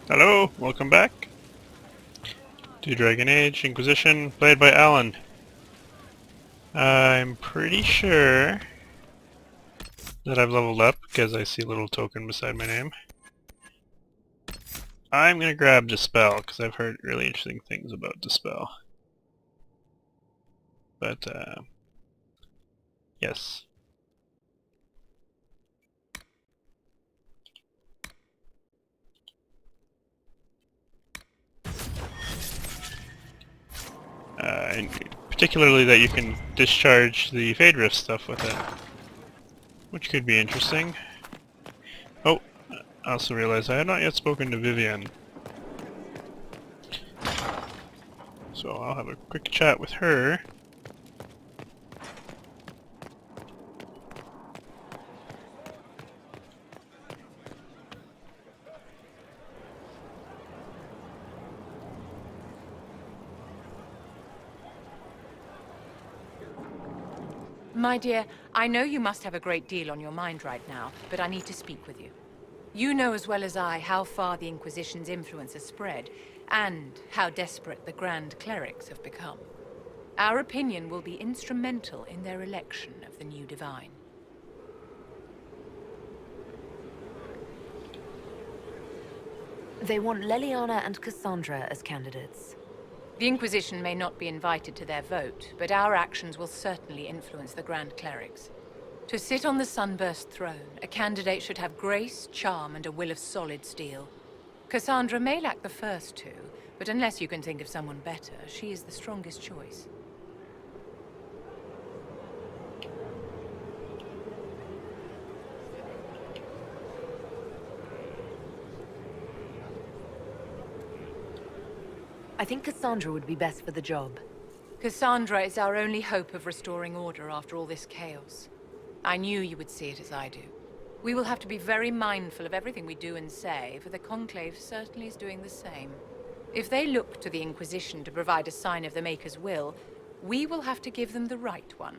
Hello, welcome back to Dragon Age Inquisition, played by Allan. I'm pretty sure that I've leveled up because I see a little token beside my name. I'm gonna grab Dispel because I've heard really interesting things about Dispel. But, yes. And particularly that you can discharge the Fade Rift stuff with it, which could be interesting. Oh, I also realized I have not yet spoken to Vivienne. So I'll have a quick chat with her. My dear, I know you must have a great deal on your mind right now, but I need to speak with you. You know as well as I how far the Inquisition's influence has spread, and how desperate the Grand Clerics have become. Our opinion will be instrumental in their election of the new Divine. They want Leliana and Cassandra as candidates. The Inquisition may not be invited to their vote, but our actions will certainly influence the Grand Clerics. To sit on the Sunburst throne, a candidate should have grace, charm, and a will of solid steel. Cassandra may lack the first two, but unless you can think of someone better, she is the strongest choice. I think Cassandra would be best for the job. Cassandra is our only hope of restoring order after all this chaos. I knew you would see it as I do. We will have to be very mindful of everything we do and say, for the Conclave certainly is doing the same. If they look to the Inquisition to provide a sign of the Maker's will, we will have to give them the right one.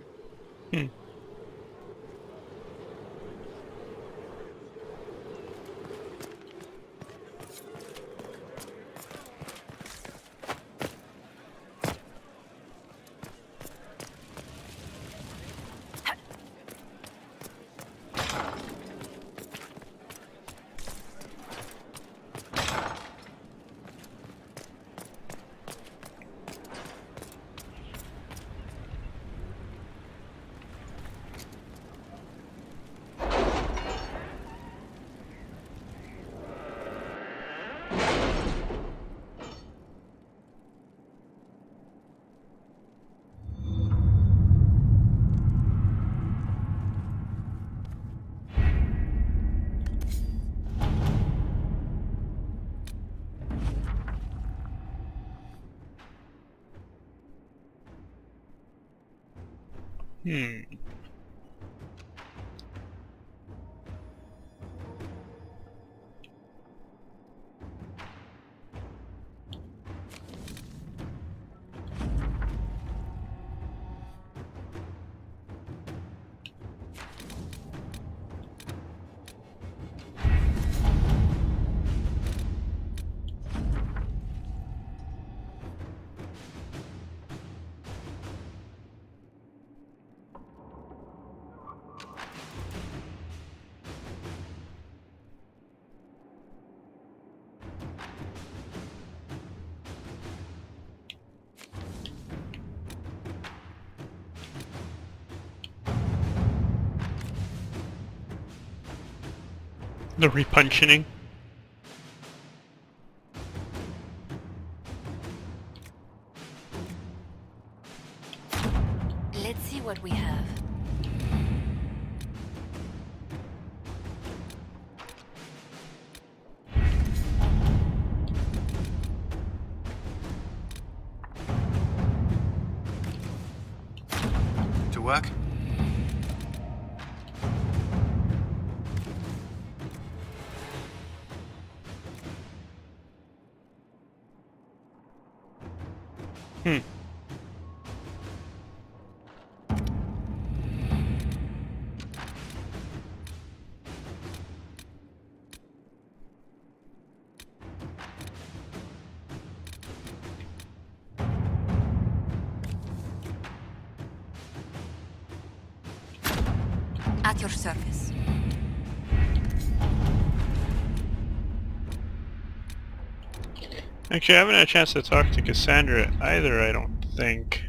The repuncheoning. Let's see what we have. To work? At your service. Actually, I haven't had a chance to talk to Cassandra either, I don't think.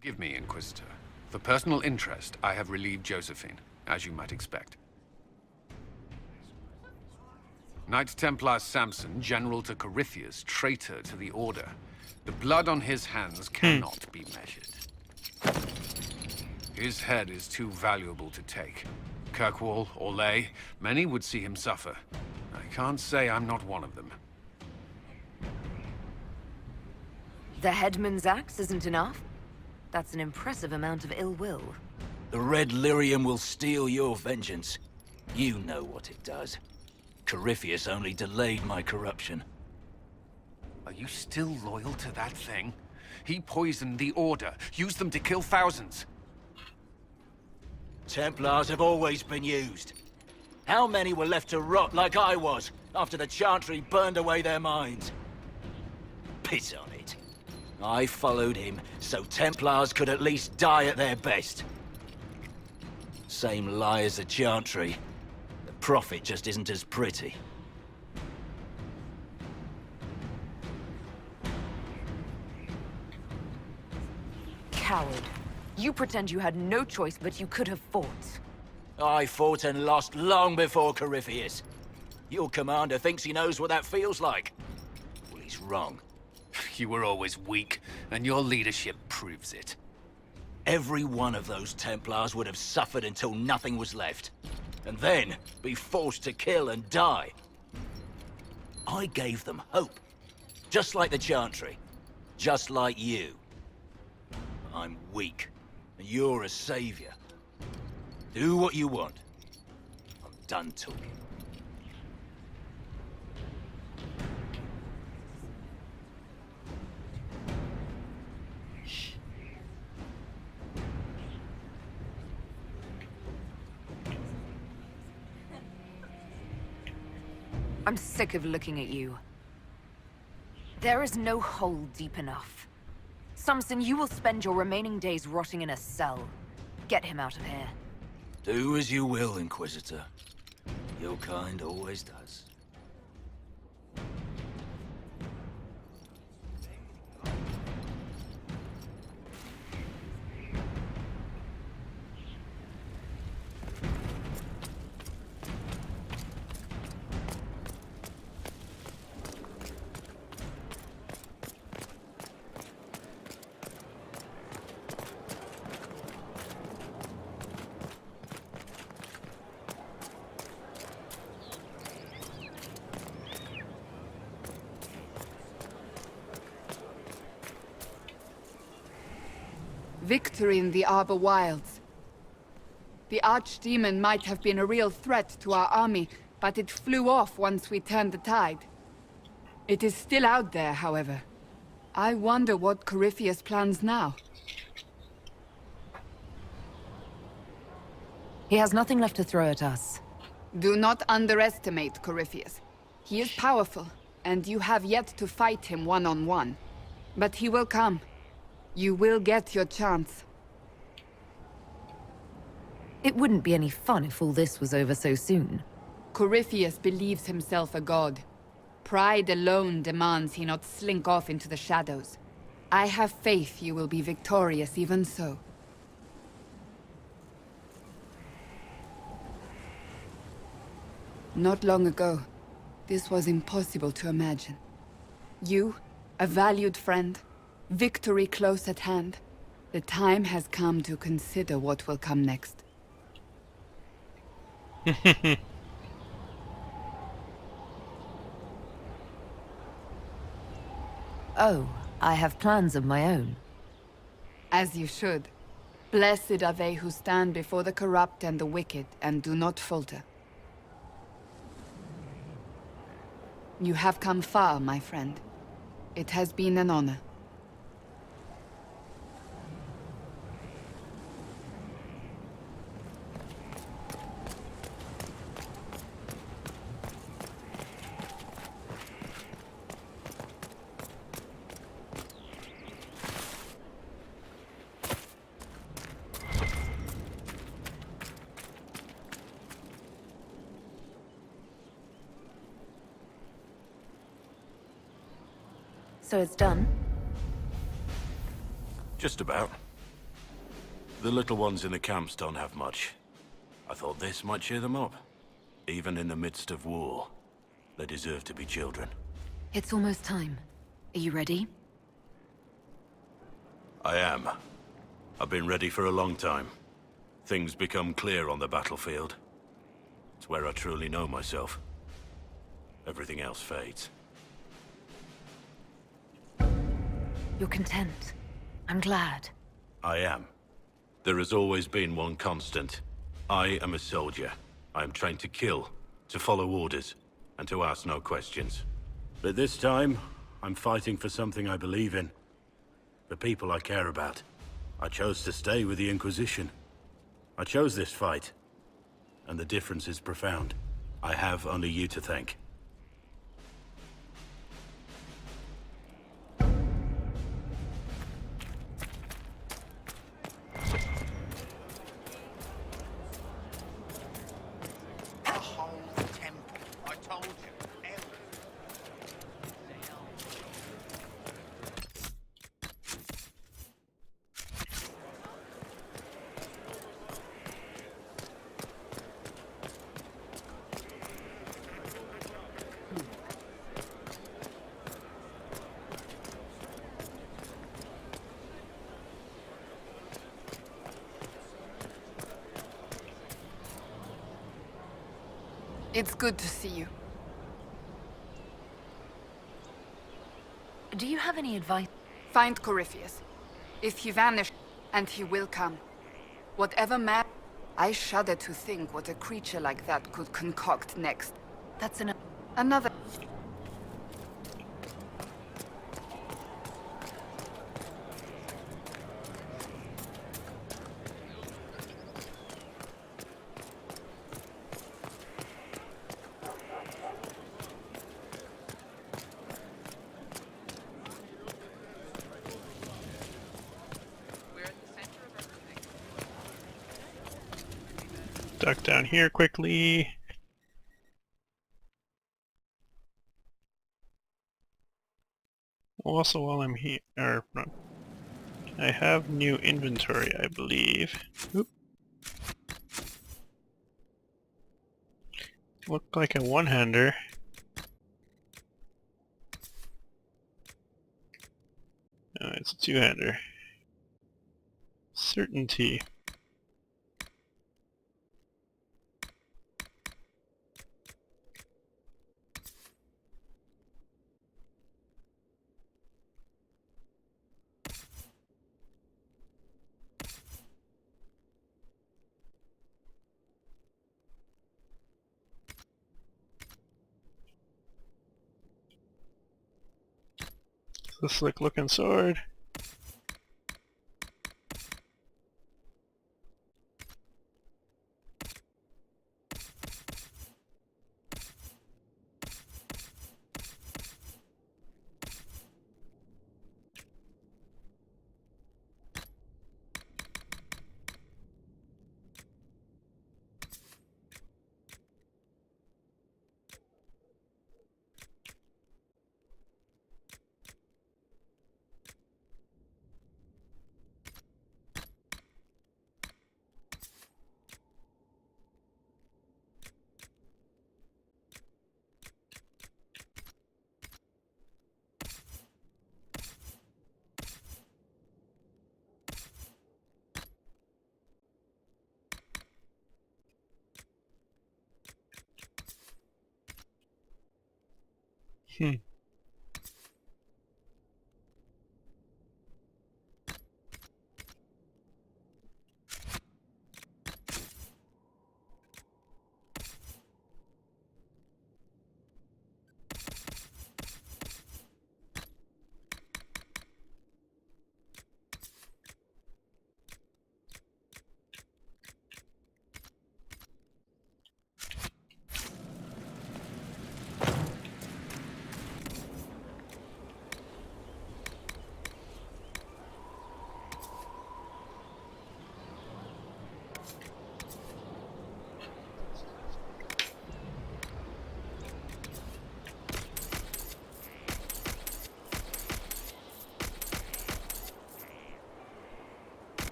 Forgive me, Inquisitor. For personal interest, I have relieved Josephine, as you might expect. Knight Templar Samson, General to Corypheus, traitor to the Order. The blood on his hands cannot be measured. His head is too valuable to take. Kirkwall, Orlais, many would see him suffer. I can't say I'm not one of them. The headman's axe isn't enough? That's an impressive amount of ill will. The Red Lyrium will steal your vengeance. You know what it does. Corypheus only delayed my corruption. Are you still loyal to that thing? He poisoned the Order, used them to kill thousands. Templars have always been used. How many were left to rot like I was, after the Chantry burned away their minds? Piss on it. I followed him, so Templars could at least die at their best. Same lie as the Chantry. The profit just isn't as pretty. Coward. You pretend you had no choice, but you could have fought. I fought and lost long before Corypheus. Your commander thinks he knows what that feels like. Well, he's wrong. You were always weak, and your leadership proves it. Every one of those Templars would have suffered until nothing was left. And then be forced to kill and die. I gave them hope. Just like the Chantry. Just like you. I'm weak, and you're a savior. Do what you want. I'm done talking. I'm sick of looking at you. There is no hole deep enough. Samson, you will spend your remaining days rotting in a cell. Get him out of here. Do as you will, Inquisitor. Your kind always does. Victory in the Arbor Wilds. The Archdemon might have been a real threat to our army, but it flew off once we turned the tide. It is still out there, however. I wonder what Corypheus plans now. He has nothing left to throw at us. Do not underestimate Corypheus. He is powerful, and you have yet to fight him one-on-one. But he will come. You will get your chance. It wouldn't be any fun if all this was over so soon. Corypheus believes himself a god. Pride alone demands he not slink off into the shadows. I have faith you will be victorious even so. Not long ago, this was impossible to imagine. You, a valued friend, victory close at hand. The time has come to consider what will come next. Oh, I have plans of my own. As you should. Blessed are they who stand before the corrupt and the wicked, and do not falter. You have come far, my friend. It has been an honor. So it's done? Just about. The little ones in the camps don't have much. I thought this might cheer them up. Even in the midst of war, they deserve to be children. It's almost time. Are you ready? I am. I've been ready for a long time. Things become clear on the battlefield. It's where I truly know myself. Everything else fades. You're content. I'm glad. I am. There has always been one constant. I am a soldier. I am trained to kill, to follow orders, and to ask no questions. But this time, I'm fighting for something I believe in. The people I care about. I chose to stay with the Inquisition. I chose this fight. And the difference is profound. I have only you to thank. It's good to see you. Do you have any advice? Find Corypheus. If he vanished, and he will come. Whatever I shudder to think what a creature like that could concoct next. That's Another... Duck down here quickly. Also, while I'm here, or not, I have new inventory, I believe. Oop. Looked like a one-hander. No, it's a two-hander. Certainty. The slick looking sword.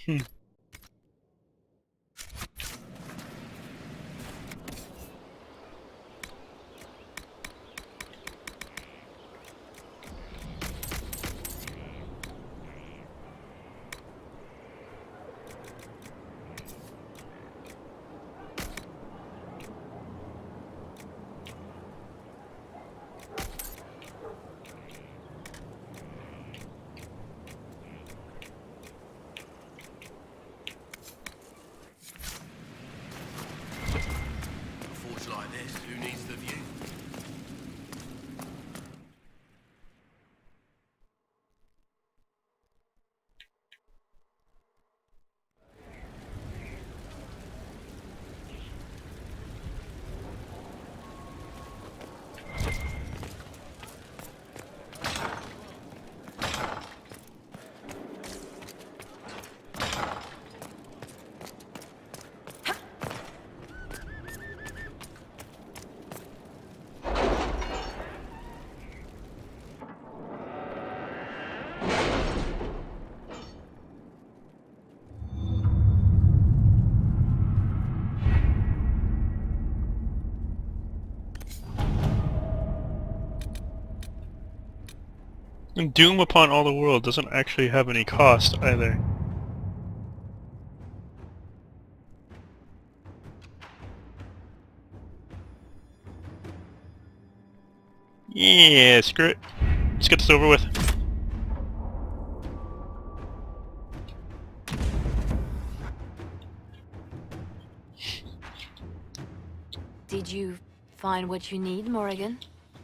A forge like this, who needs the view? And doom upon all the world doesn't actually have any cost either. Yeah, screw it. Let's get this over with. Did you find what you need, Morrigan?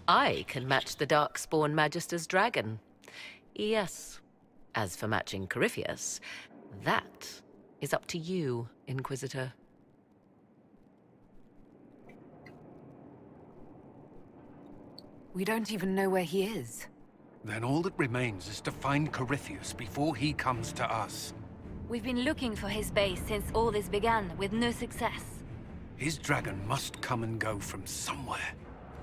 I can match the Darkspawn Magister's dragon. Yes. As for matching Corypheus, that is up to you, Inquisitor. We don't even know where he is. Then all that remains is to find Corypheus before he comes to us. We've been looking for his base since all this began, with no success. His dragon must come and go from somewhere.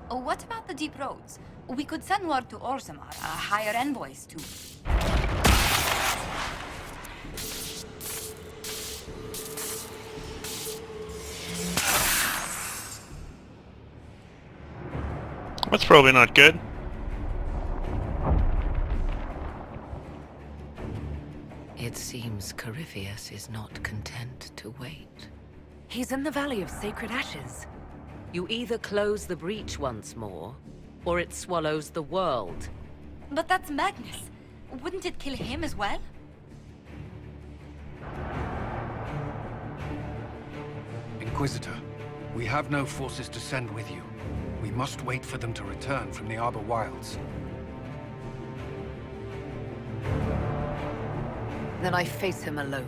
Oh, what about the deep roads? We could send word to Orzammar, hire envoys to... That's probably not good. It seems Corypheus is not content to wait. He's in the Valley of Sacred Ashes. You either close the breach once more, or it swallows the world. But that's Magnus. Wouldn't it kill him as well? Inquisitor, we have no forces to send with you. We must wait for them to return from the Arbor Wilds. Then I face him alone.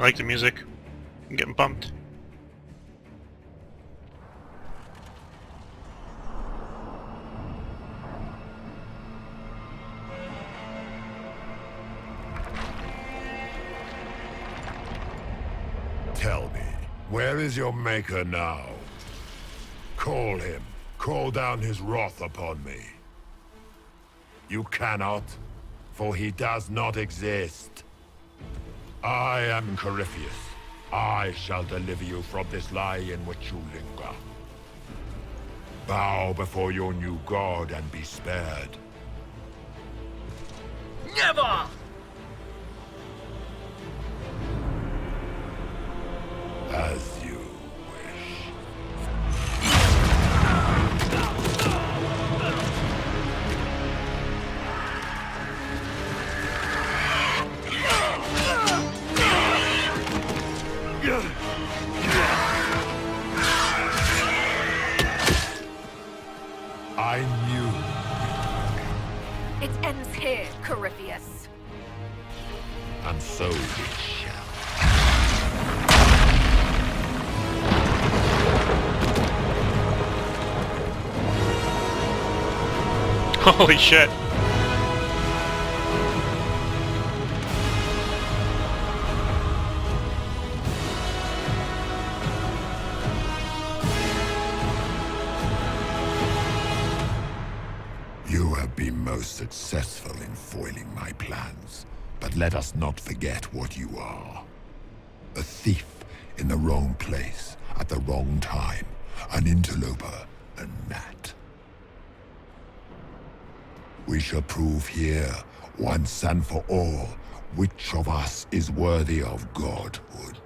I like the music. I'm getting pumped. Tell me, where is your maker now? Call him. Call down his wrath upon me. You cannot, for he does not exist. I am Corypheus. I shall deliver you from this lie in which you linger. Bow before your new god and be spared. Never! As you wish. I knew. It ends here, Corypheus. And so it shall. Holy shit. You have been most successful in foiling my plans, but let us not forget what you are. A thief in the wrong place at the wrong time, an interloper, a gnat. We shall prove here, once and for all, which of us is worthy of godhood.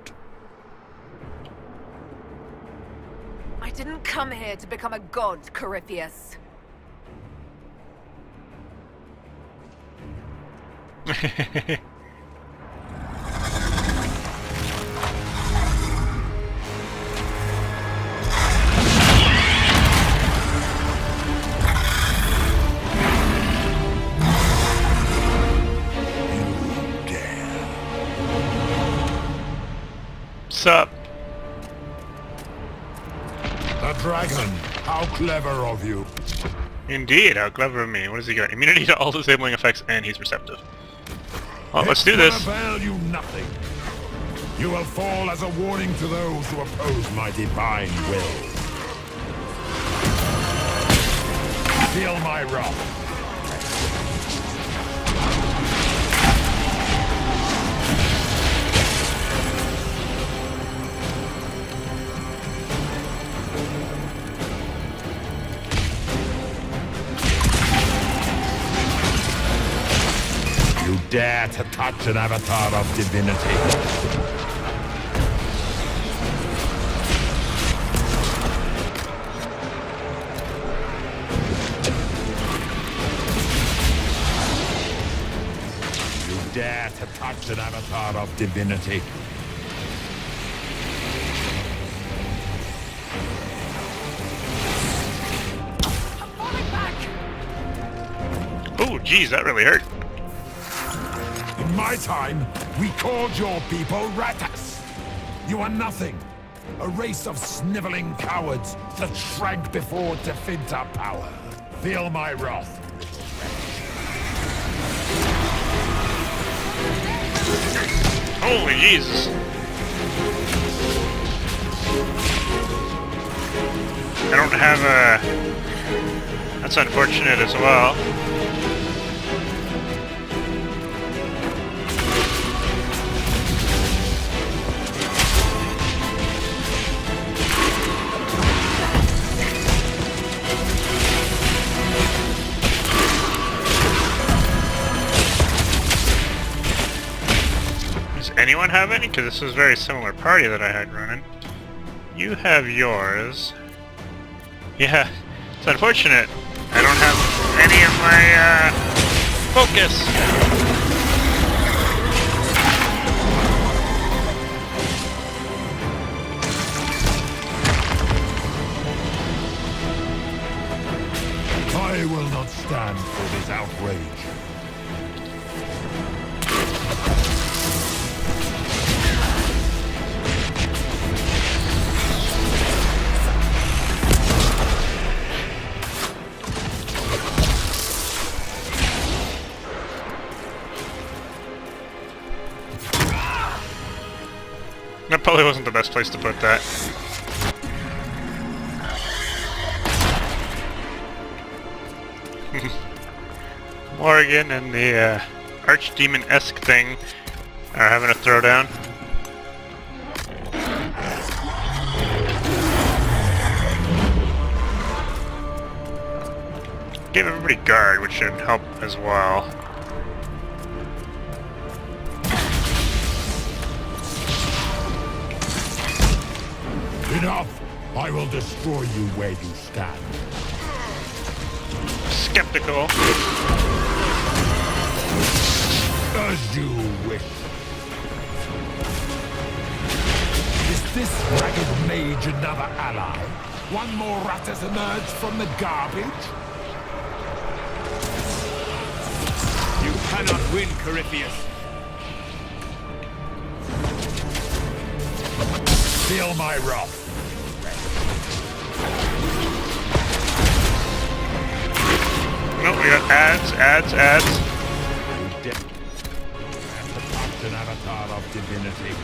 I didn't come here to become a god, Corypheus. Sup? The dragon, how clever of you. Indeed, how clever of me. What has he got? Immunity to all disabling effects, and he's receptive. Well, let's do this. It's gonna avail you nothing. You will fall as a warning to those who oppose my divine will. Feel my wrath. You dare to touch an avatar of divinity. You dare to touch an avatar of divinity. Oh, geez, that really hurt. In my time, we called your people ratas. You are nothing. A race of sniveling cowards that shrank before Definta power. Feel my wrath. Holy Jesus. I don't have a... That's unfortunate as well. Anyone have any? Because this was a very similar party that I had running. You have yours. Yeah, it's unfortunate. I don't have any of my, focus! I will not stand for this outrage. That probably wasn't the best place to put that. Morrigan and the Archdemon-esque thing Are having a throwdown. Give everybody guard, which should help as well. Enough! I will destroy you where you stand. Skeptical. As you wish. Is this ragged mage another ally? One more rat has emerged from the garbage? You cannot win, Corypheus. Feel my wrath. Nope, we got ads. An avatar of divinity.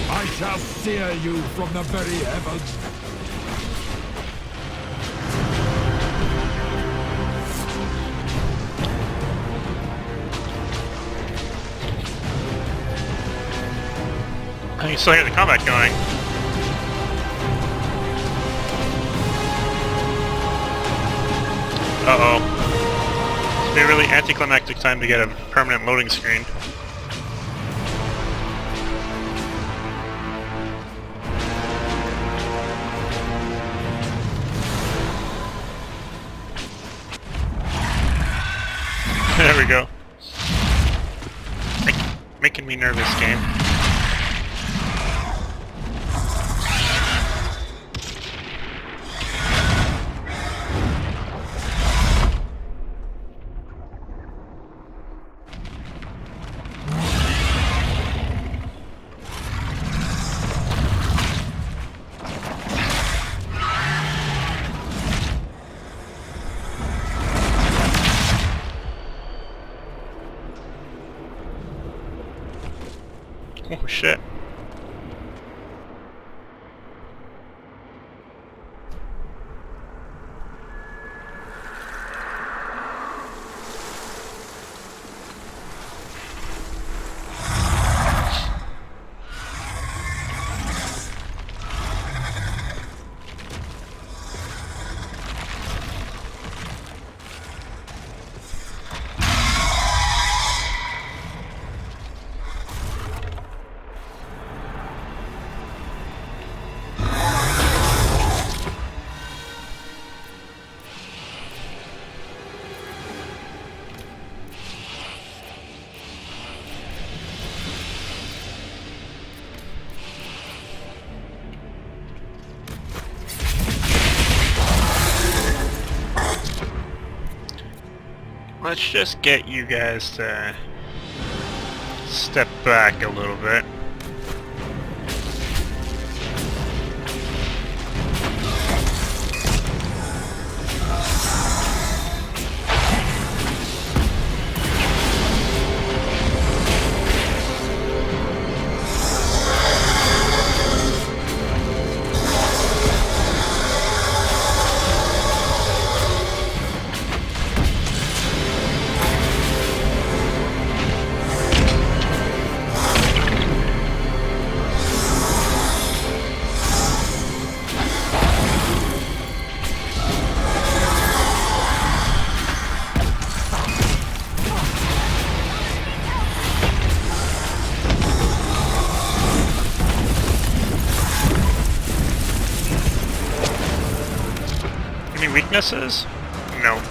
I shall sear you from the very heavens. I can still hear the combat going. Uh-oh. It's been a really anticlimactic time to get a permanent loading screen. There we go. Making me nervous, game. Oh shit. Let's just get you guys to step back a little bit. Any weaknesses? No.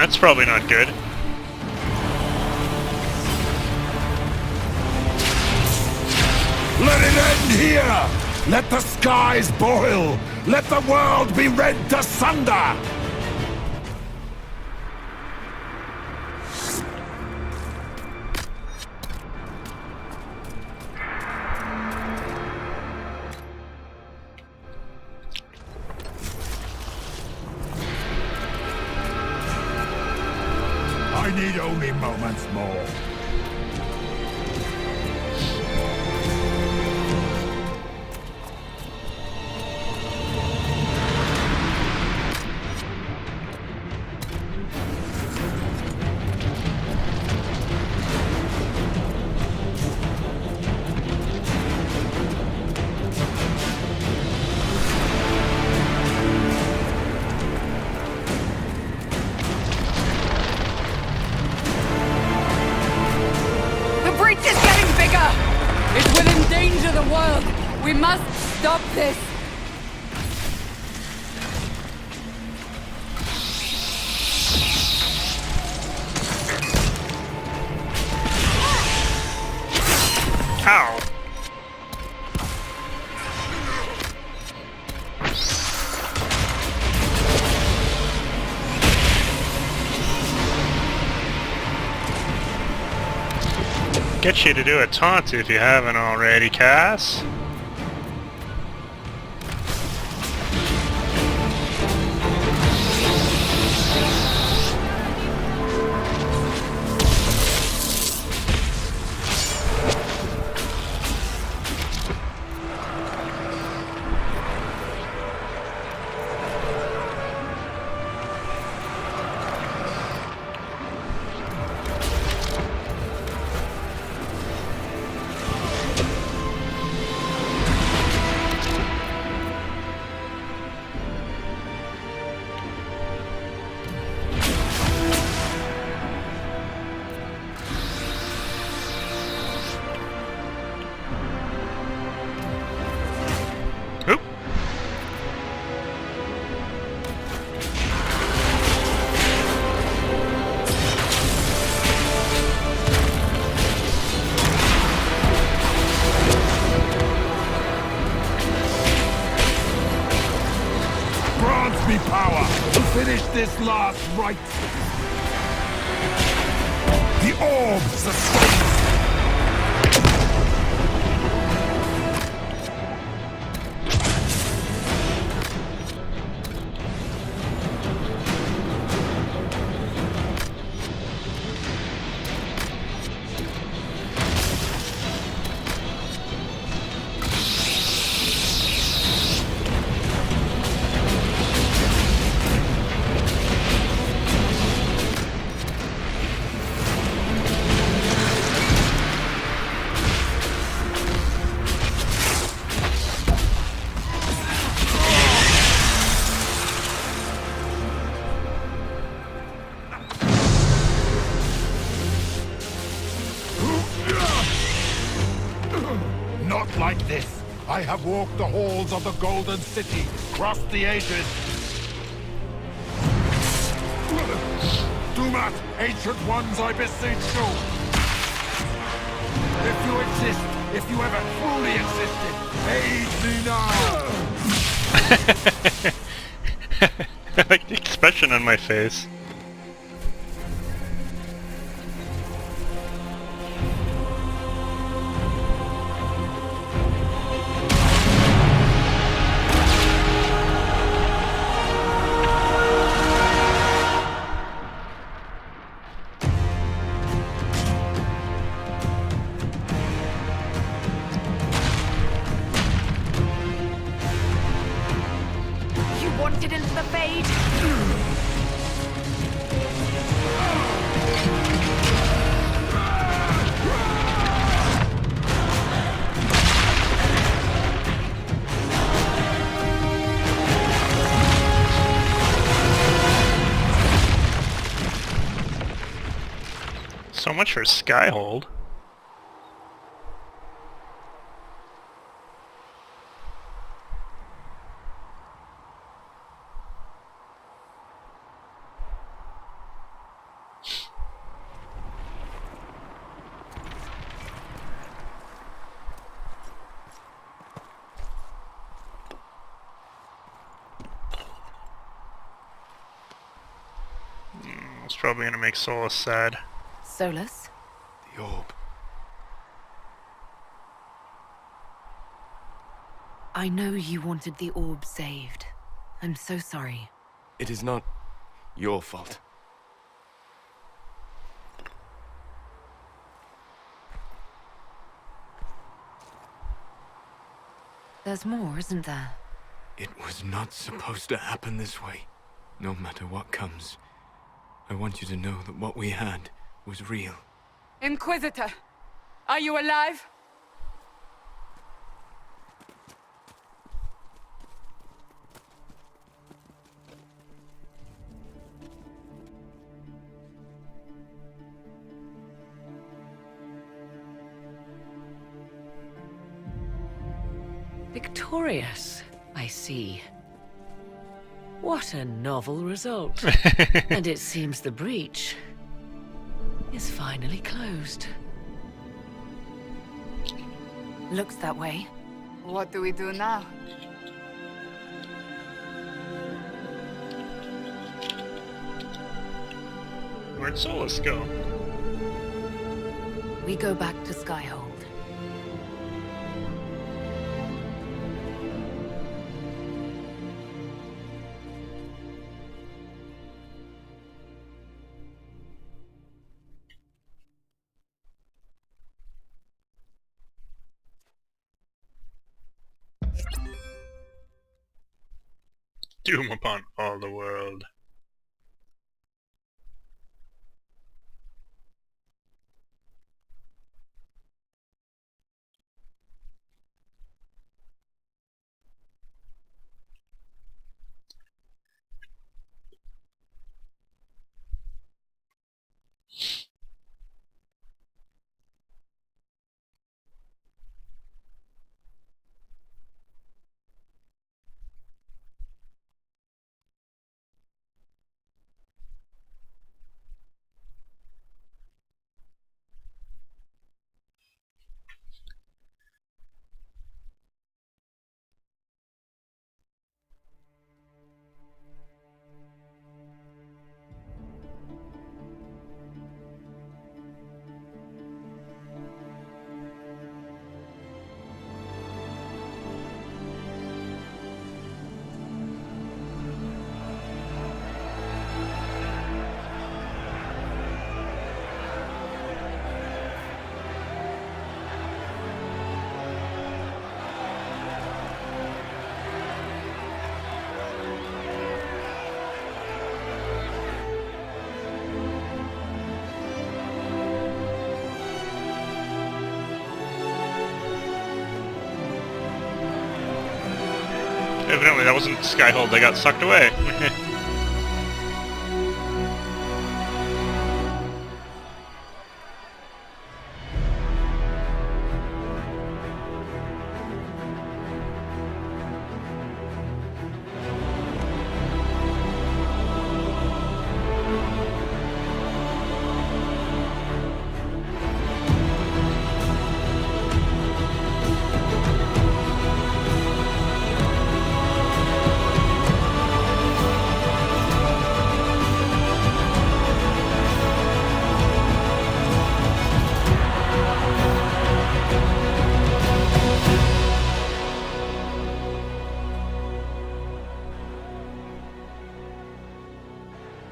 That's probably not good. Let it end here! Let the skies boil! Let the world be rent asunder! I need only moments more. The breach is getting bigger! It will endanger the world! We must stop this! Ow! Get you to do a taunt if you haven't already, Cass. Oop. Grant me power to finish this last rite. The orb sustains. Not like this. I have walked the halls of the Golden City, crossed the ages. Do not, ancient ones, I beseech you. If you exist, if you ever truly existed, aid me now. I like the expression on my face. You wanted into the fade? So much for Skyhold. It's probably gonna make Solus sad. Solus? The orb. I know you wanted the orb saved. I'm so sorry. It is not your fault. There's more, isn't there? It was not supposed to happen this way. No matter what comes, I want you to know that what we had was real. Inquisitor, are you alive? Victorious, I see. What a novel result. And it seems the breach is finally closed. Looks that way. What do we do now? Where'd Solus go? We go back to Skyhold. Doom upon all the world. Evidently that wasn't Skyhold, they got sucked away.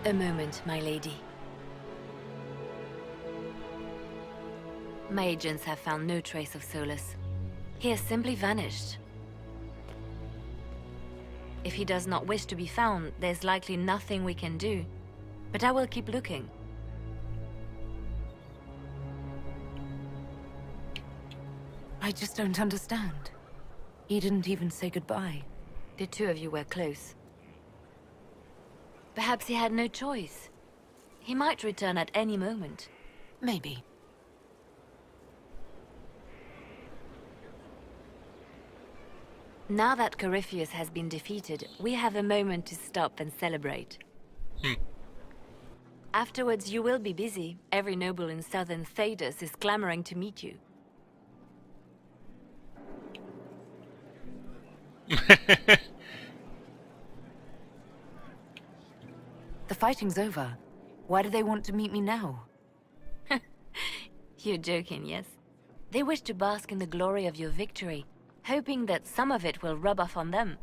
A moment, my lady. My agents have found no trace of Solus. He has simply vanished. If he does not wish to be found, there's likely nothing we can do. But I will keep looking. I just don't understand. He didn't even say goodbye. The two of you were close. Perhaps he had no choice. He might return at any moment. Maybe. Now that Corypheus has been defeated, we have a moment to stop and celebrate. Afterwards, you will be busy. Every noble in southern Thedas is clamoring to meet you. The fighting's over. Why do they want to meet me now? You're joking, yes? They wish to bask in the glory of your victory, hoping that some of it will rub off on them.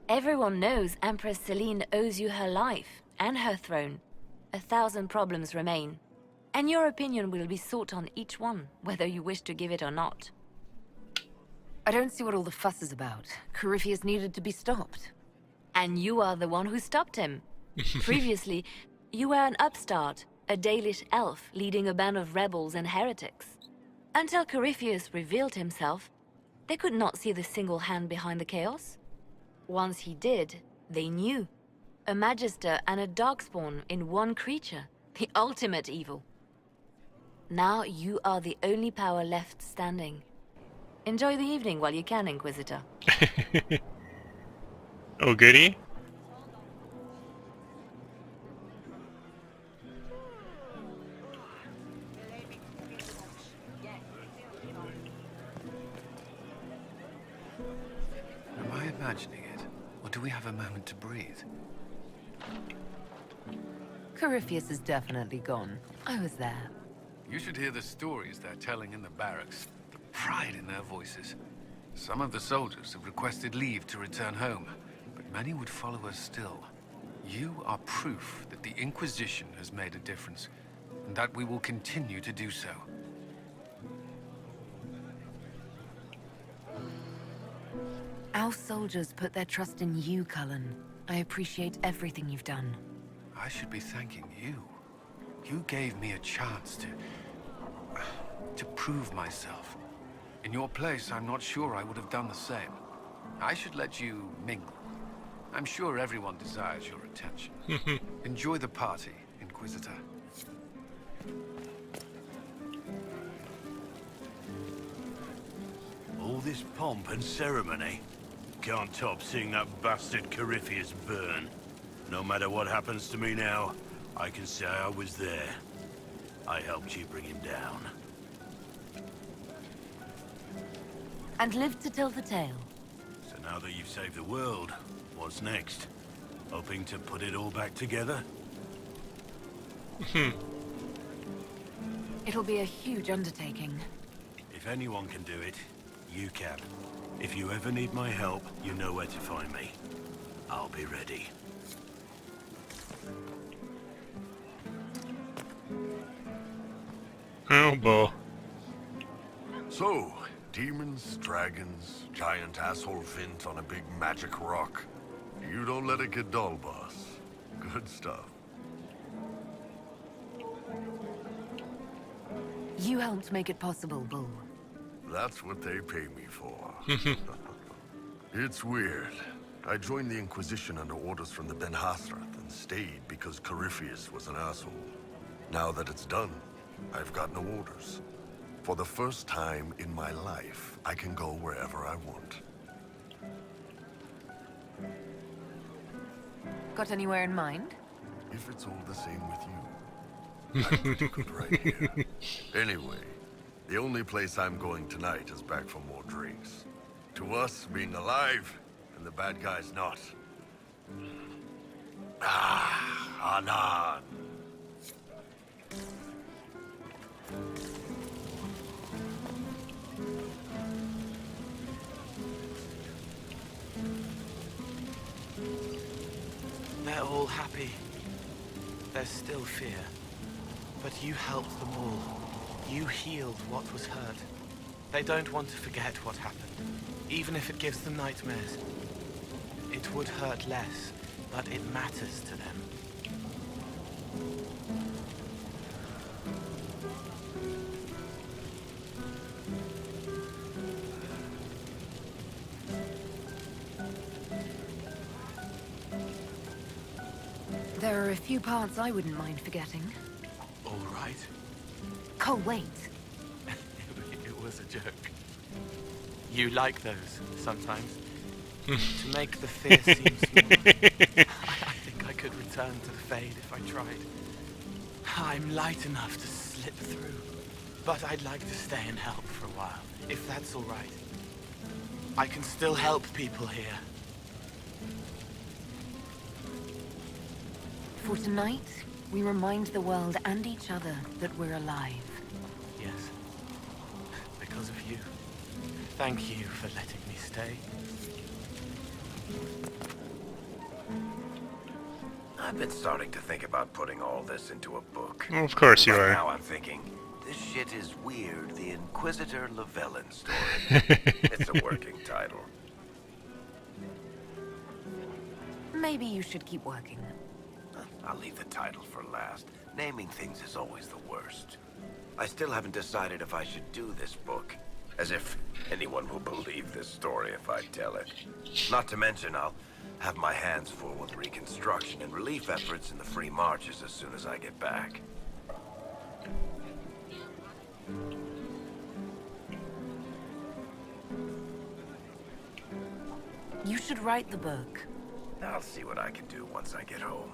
Everyone knows Empress Celine owes you her life and her throne. 1,000 problems remain, and your opinion will be sought on each one, whether you wish to give it or not. I don't see what all the fuss is about. Corypheus needed to be stopped. And you are the one who stopped him. Previously, you were an upstart, a Dalish elf leading a band of rebels and heretics. Until Corypheus revealed himself, they could not see the single hand behind the chaos. Once he did, they knew. A Magister and a Darkspawn in one creature, the ultimate evil. Now you are the only power left standing. Enjoy the evening while you can, Inquisitor. Oh, goody? Am I imagining it? Or do we have a moment to breathe? Corypheus is definitely gone. I was there. You should hear the stories they're telling in the barracks. The pride in their voices. Some of the soldiers have requested leave to return home, but many would follow us still. You are proof that the Inquisition has made a difference, and that we will continue to do so. Our soldiers put their trust in you, Cullen. I appreciate everything you've done. I should be thanking you. You gave me a chance to prove myself. In your place, I'm not sure I would have done the same. I should let you mingle. I'm sure everyone desires your attention. Enjoy the party, Inquisitor. All this pomp and ceremony. Can't top seeing that bastard Corypheus burn. No matter what happens to me now, I can say I was there. I helped you bring him down. And lived to tell the tale. So now that you've saved the world, what's next? Hoping to put it all back together? It'll be a huge undertaking. If anyone can do it, you can. If you ever need my help, you know where to find me. I'll be ready. Oh, boy. So, demons, dragons, giant asshole Vint on a big magic rock. You don't let it get dull, boss. Good stuff. You helped make it possible, Bull. That's what they pay me for. It's weird. I joined the Inquisition under orders from the Ben Hasrath and stayed because Corypheus was an asshole. Now that it's done, I've got no orders. For the first time in my life, I can go wherever I want. Got anywhere in mind? If it's all the same with you. I'm pretty good right here. Anyway, the only place I'm going tonight is back for more drinks. To us, being alive, and the bad guys not. Allan. They're all happy. There's still fear. But you helped them all. You healed what was hurt. They don't want to forget what happened, even if it gives them nightmares. It would hurt less, but it matters to them. There are a few parts I wouldn't mind forgetting. All right. Cole, wait. It was a joke. You like those, sometimes. To make the fear seem smaller. I think I could return to the Fade if I tried. I'm light enough to slip through. But I'd like to stay and help for a while, if that's all right. I can still help people here. For tonight, We remind the world and each other that we're alive. Yes. Because of you. Thank you for letting me stay. I've been starting to think about putting all this into a book. Well, of course you right are. Now I'm thinking, this shit is weird, the Inquisitor Llewellyn story. It's a working title. Maybe you should keep working. I'll leave the title for last. Naming things is always the worst. I still haven't decided if I should do this book. As if anyone will believe this story if I tell it. Not to mention, I'll have my hands full with reconstruction and relief efforts in the free marches as soon as I get back. You should write the book. I'll see what I can do once I get home.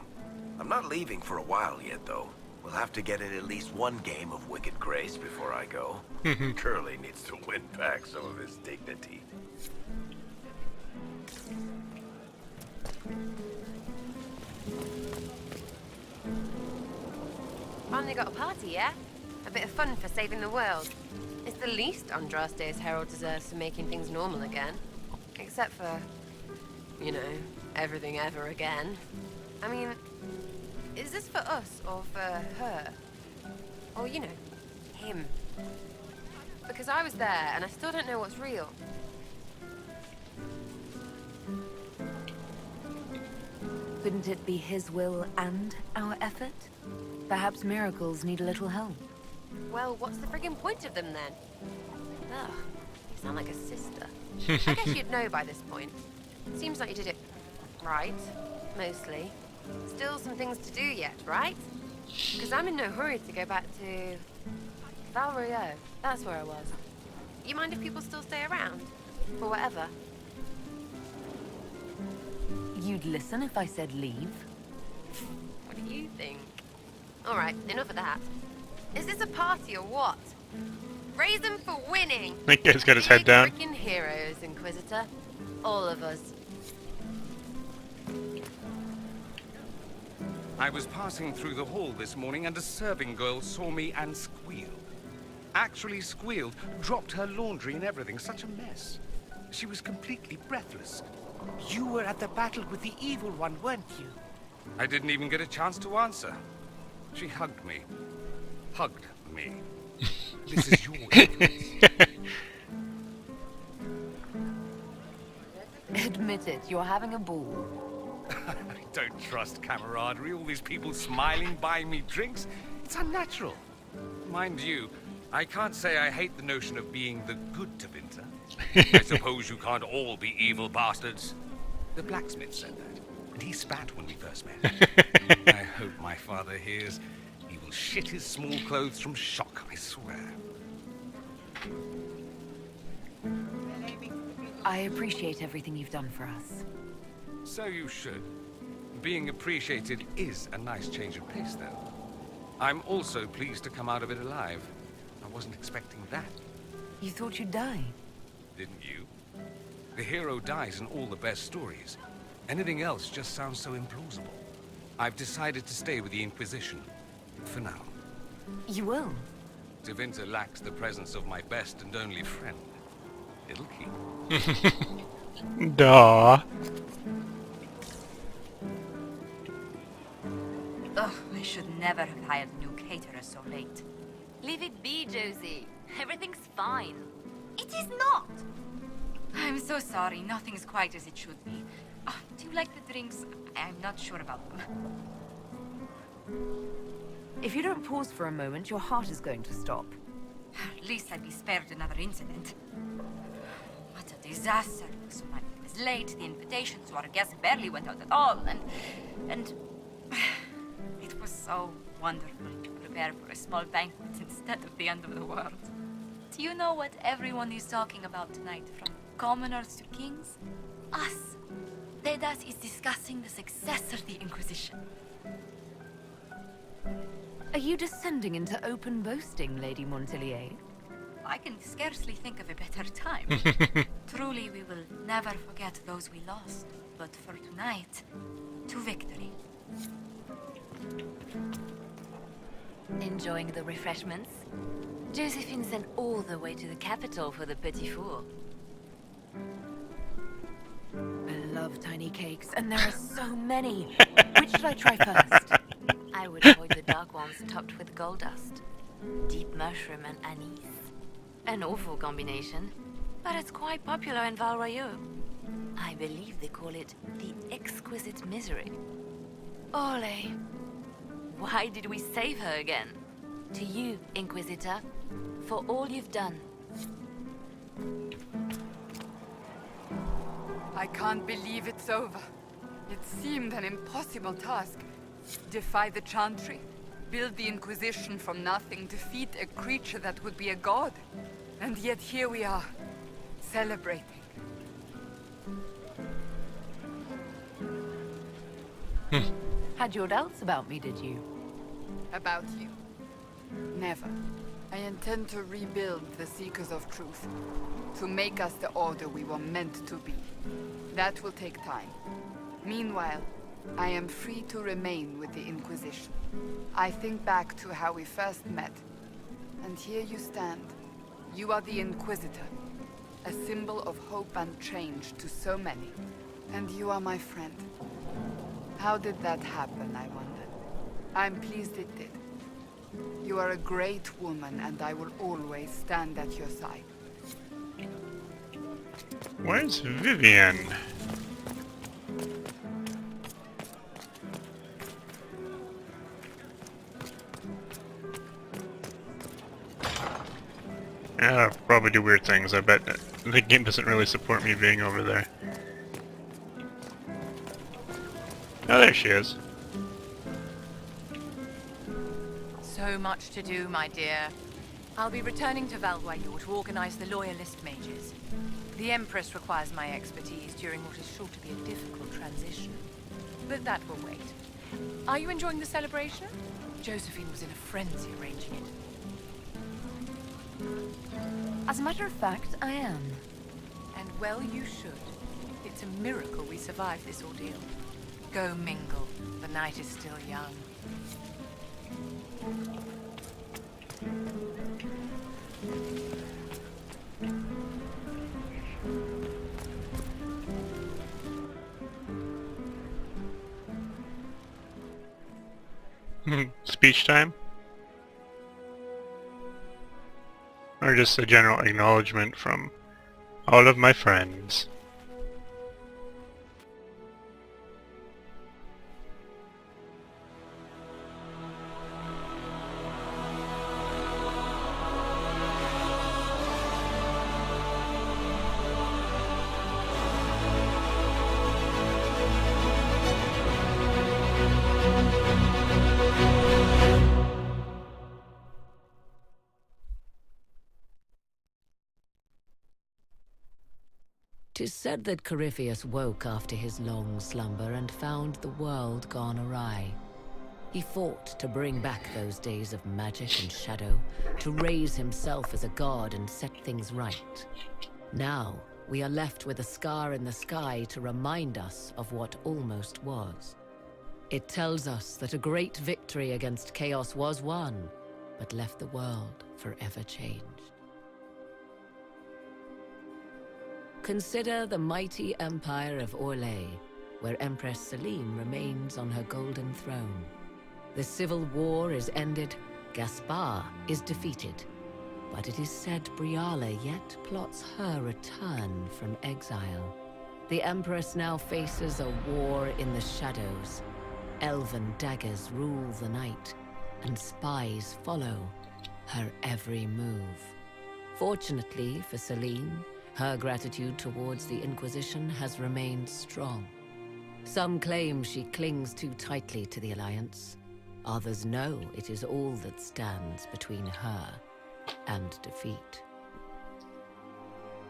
I'm not leaving for a while yet, though. We'll have to get in at least one game of Wicked Grace before I go. Curly needs to win back some of his dignity. Finally got a party, yeah? A bit of fun for saving the world. It's the least Andraste's herald deserves for making things normal again. Except for, you know, everything ever again. I mean, is this for us or for her? Or, you know, him? Because I was there and I still don't know what's real. Couldn't it be his will and our effort? Perhaps miracles need a little help. Well, what's the friggin' point of them then? Ugh, you sound like a sister. I guess you'd know by this point. Seems like you did it right, mostly. Still some things to do yet, right? Because I'm in no hurry to go back to Valrio. That's where I was. You mind if people still stay around? For whatever? You'd listen if I said leave? What do you think? Alright, enough of that. Is this a party or what? Raise them for winning! That guy's got his head down. Freaking heroes, Inquisitor. All of us. I was passing through the hall this morning and a serving girl saw me and squealed. Actually squealed, dropped her laundry and everything. Such a mess. She was completely breathless. You were at the battle with the evil one, weren't you? I didn't even get a chance to answer. She hugged me. Hugged me. This is your influence. Admit it, you're having a ball. I don't trust camaraderie. All these people smiling, buying me drinks. It's unnatural. Mind you, I can't say I hate the notion of being the good Tevinter. I suppose you can't all be evil bastards. The blacksmith said that, and he spat when we first met. I hope my father hears. He will shit his small clothes from shock, I swear. I appreciate everything you've done for us. So you should. Being appreciated is a nice change of pace, though. I'm also pleased to come out of it alive. I wasn't expecting that. You thought you'd die? Didn't you? The hero dies in all the best stories. Anything else just sounds so implausible. I've decided to stay with the Inquisition. For now. You will? Tevinter lacks the presence of my best and only friend. It'll keep. Duh. Ugh, I should never have hired a new caterer so late. Leave it be, Josie. Everything's fine. It is not! I'm so sorry, nothing's quite as it should be. Do you like the drinks? I'm not sure about them. If you don't pause for a moment, your heart is going to stop. At least I'd be spared another incident. What a disaster. So much was late, the invitation to our guests barely went out at all, and it was so wonderful to prepare for a small banquet instead of the end of the world. Do you know what everyone is talking about tonight, from commoners to kings? Us. Dedas is discussing the success of the Inquisition. Are you descending into open boasting, Lady Montillier? I can scarcely think of a better time. Truly, we will never forget those we lost. But for tonight, to victory. Enjoying the refreshments? Josephine sent all the way to the capital for the petit four. I love tiny cakes, and there are so many. Which should I try first? I would avoid the dark ones topped with gold dust. Deep mushroom and anise. An awful combination, but it's quite popular in Val Royeaux. I believe they call it the exquisite misery. Ole! Why did we save her again? To you, Inquisitor, for all you've done. I can't believe it's over. It seemed an impossible task. Defy the Chantry, build the Inquisition from nothing, defeat a creature that would be a god. And yet here we are, celebrating. Had your doubts about me, did you? About you? Never. I intend to rebuild the Seekers of Truth, to make us the Order we were meant to be. That will take time. Meanwhile, I am free to remain with the Inquisition. I think back to how we first met, and here you stand. You are the Inquisitor, a symbol of hope and change to so many. And you are my friend. How did that happen, I wonder? I'm pleased it did. You are a great woman, and I will always stand at your side. Where's Vivian? Yeah, I'll probably do weird things. I bet the game doesn't really support me being over there. Oh, there she is. So much to do, my dear. I'll be returning to Val Royeaux to organize the Loyalist mages. The Empress requires my expertise during what is sure to be a difficult transition. But that will wait. Are you enjoying the celebration? Josephine was in a frenzy arranging it. As a matter of fact, I am. And well you should. It's a miracle we survived this ordeal. Go mingle. The night is still young. Speech time? Or just a general acknowledgement from all of my friends. Tis said that Corypheus woke after his long slumber and found the world gone awry. He fought to bring back those days of magic and shadow, to raise himself as a god and set things right. Now, we are left with a scar in the sky to remind us of what almost was. It tells us that a great victory against chaos was won, but left the world forever changed. Consider the mighty empire of Orlais, where Empress Celine remains on her golden throne. The civil war is ended, Gaspar is defeated, but it is said Briala yet plots her return from exile. The Empress now faces a war in the shadows. Elven daggers rule the night, and spies follow her every move. Fortunately for Celine, her gratitude towards the Inquisition has remained strong. Some claim she clings too tightly to the Alliance. Others know it is all that stands between her and defeat.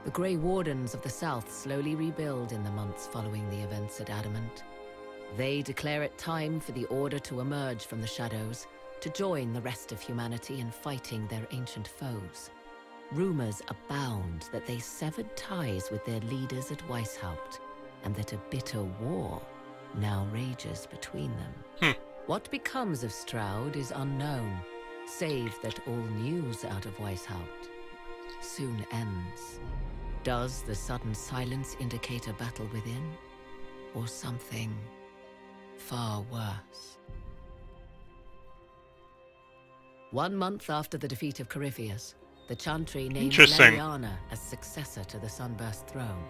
The Grey Wardens of the South slowly rebuild in the months following the events at Adamant. They declare it time for the Order to emerge from the shadows, to join the rest of humanity in fighting their ancient foes. Rumors abound that they severed ties with their leaders at Weishaupt, and that a bitter war now rages between them. What becomes of Stroud is unknown, save that all news out of Weishaupt soon ends. Does the sudden silence indicate a battle within? Or something far worse? 1 month after the defeat of Corypheus, the Chantry named Interesting. Leliana as successor to the Sunburst throne.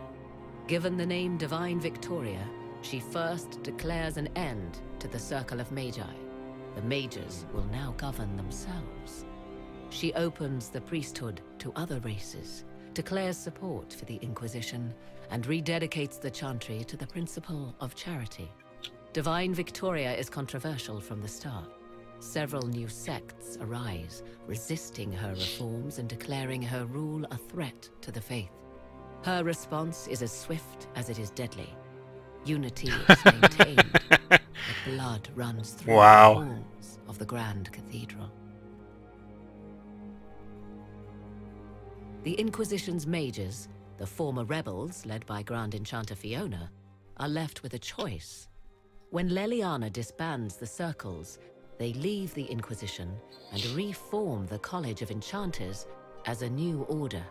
Given the name Divine Victoria, she first declares an end to the Circle of Magi. The mages will now govern themselves. She opens the priesthood to other races, declares support for the Inquisition, and rededicates the Chantry to the principle of charity. Divine Victoria is controversial from the start. Several new sects arise, resisting her reforms and declaring her rule a threat to the faith. Her response is as swift as it is deadly. Unity is maintained, but blood runs through the walls of the Grand Cathedral. The Inquisition's mages, the former rebels led by Grand Enchanter Fiona, are left with a choice. When Leliana disbands the circles, they leave the Inquisition and reform the College of Enchanters as a new order.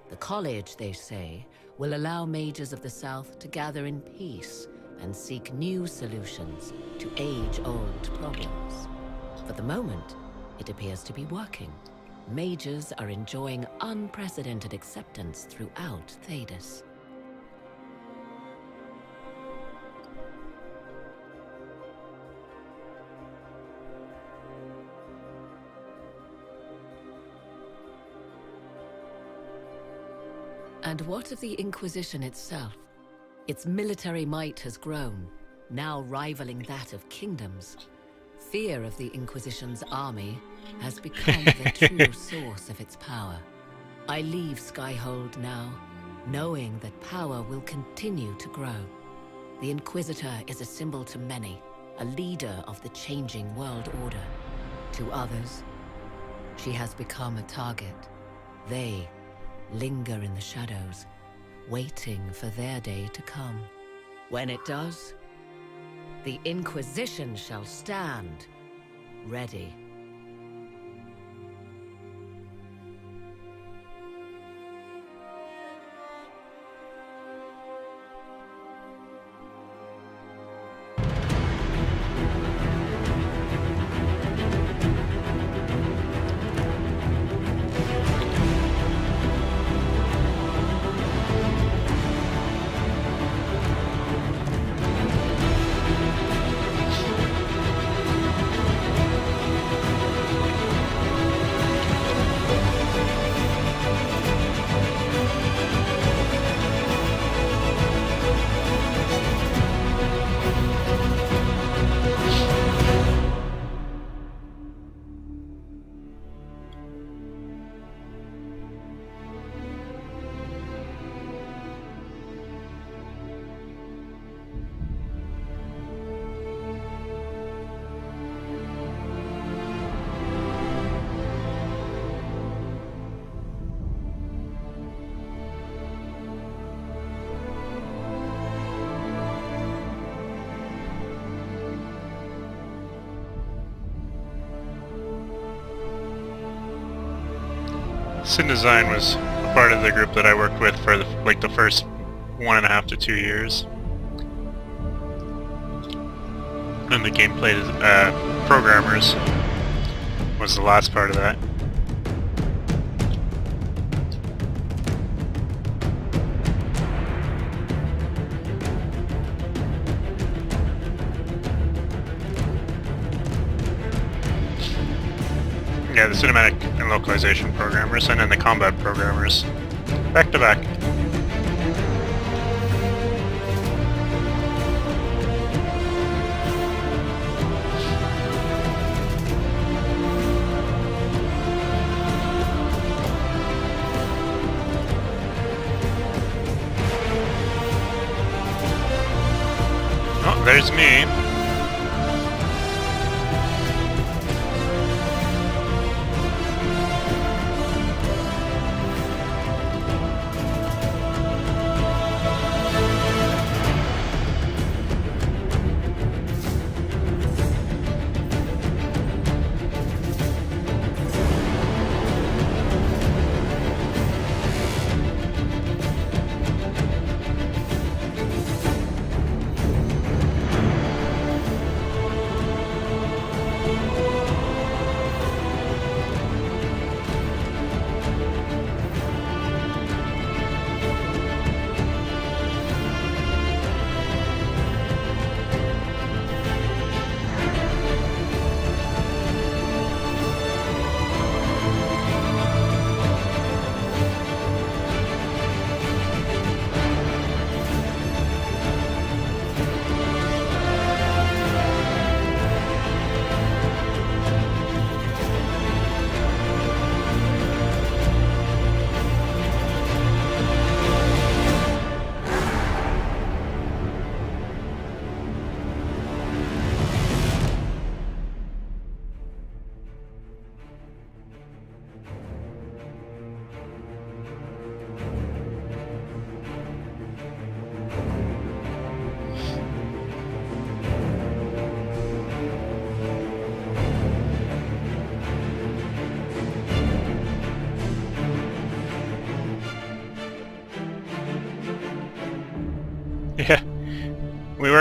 The college, they say, will allow mages of the South to gather in peace and seek new solutions to age-old problems. For the moment, it appears to be working. Mages are enjoying unprecedented acceptance throughout Thedas. And what of the Inquisition itself? Its military might has grown, now rivaling that of kingdoms. Fear of the Inquisition's army has become the true source of its power. I leave Skyhold now, knowing that power will continue to grow. The Inquisitor is a symbol to many, a leader of the changing world order. To others, she has become a target. They linger in the shadows, waiting for their day to come. When it does, the Inquisition shall stand ready. Sin Design was a part of the group that I worked with for the first 1.5 to 2 years. And the gameplay programmers was the last part of that. Yeah, the cinematic and localization programmers, and then the combat programmers. Back to back. Oh, there's me.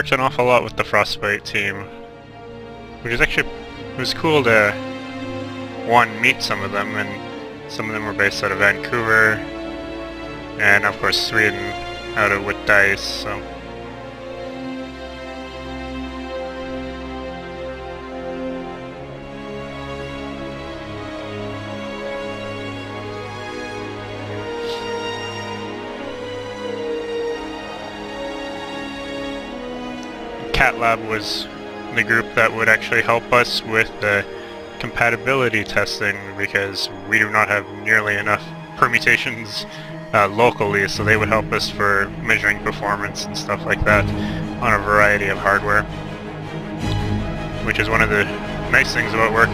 worked an awful lot with the Frostbite team, which is actually, it was cool to, one, meet some of them, and some of them were based out of Vancouver, and of course Sweden, out of with Dice, so. Cat Lab was the group that would actually help us with the compatibility testing, because we do not have nearly enough permutations locally, so they would help us for measuring performance and stuff like that on a variety of hardware, which is one of the nice things about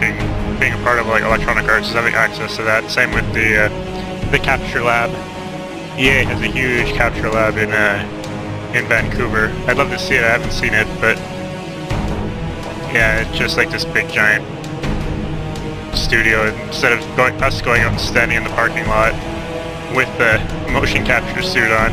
being a part of like Electronic Arts, is having access to that. Same with the Capture Lab. EA has a huge Capture Lab in Vancouver. I'd love to see it. I haven't seen it, but yeah, it's just like this big giant studio. Instead of us going out and standing in the parking lot with the motion capture suit on.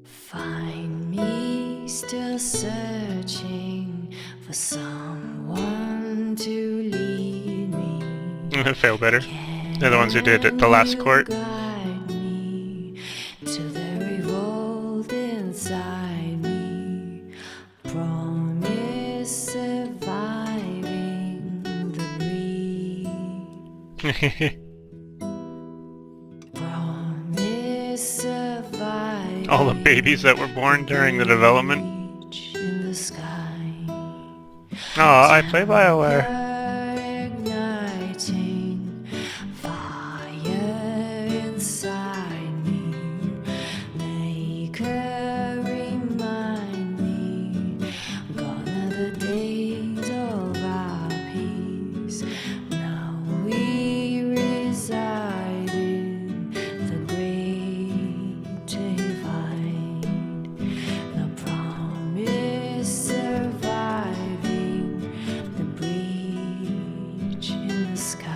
Find me still searching for someone to lead me. Fail better. They're the ones who did the last court. Guide me to the revolt inside me. Promise surviving the breed. Promise surviving. All the babies that were born during the development. In the sky. Oh, I play BioWare. Igniting fire inside me. Make her remind me. Gone are the days of our peace. Now we reside in the great divide. The promise surviving the breach in the sky.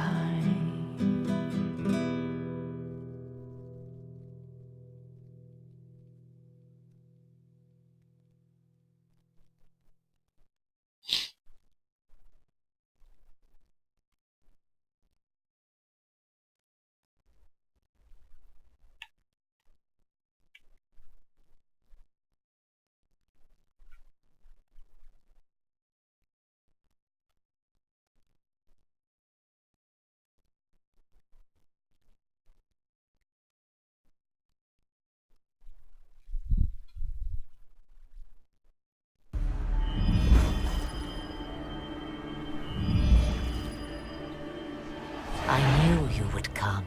I knew you would come.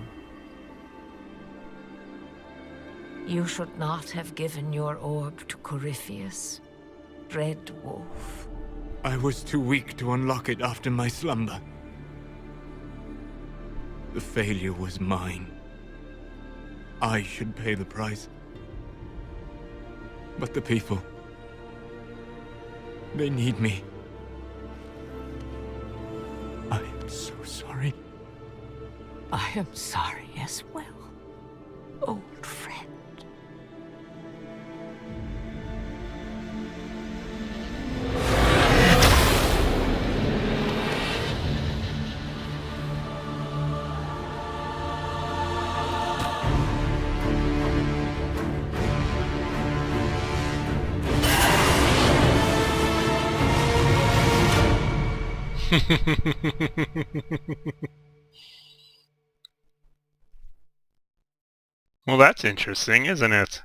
You should not have given your orb to Corypheus, Red Wolf. I was too weak to unlock it after my slumber. The failure was mine. I should pay the price. But the people... they need me. I am so sorry. I am sorry as well, old friend. Well, that's interesting, isn't it?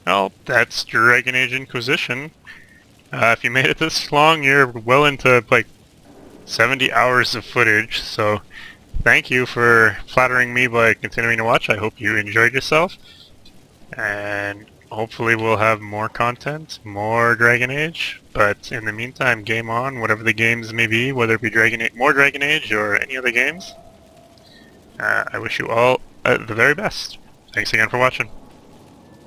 Well, that's Dragon Age Inquisition. If you made it this long, you're well into like 70 hours of footage, so thank you for flattering me by continuing to watch. I hope you enjoyed yourself, and hopefully we'll have more content, more Dragon Age, but in the meantime, game on, whatever the games may be, whether it be more Dragon Age or any other games. I wish you all the very best. Thanks again for watching.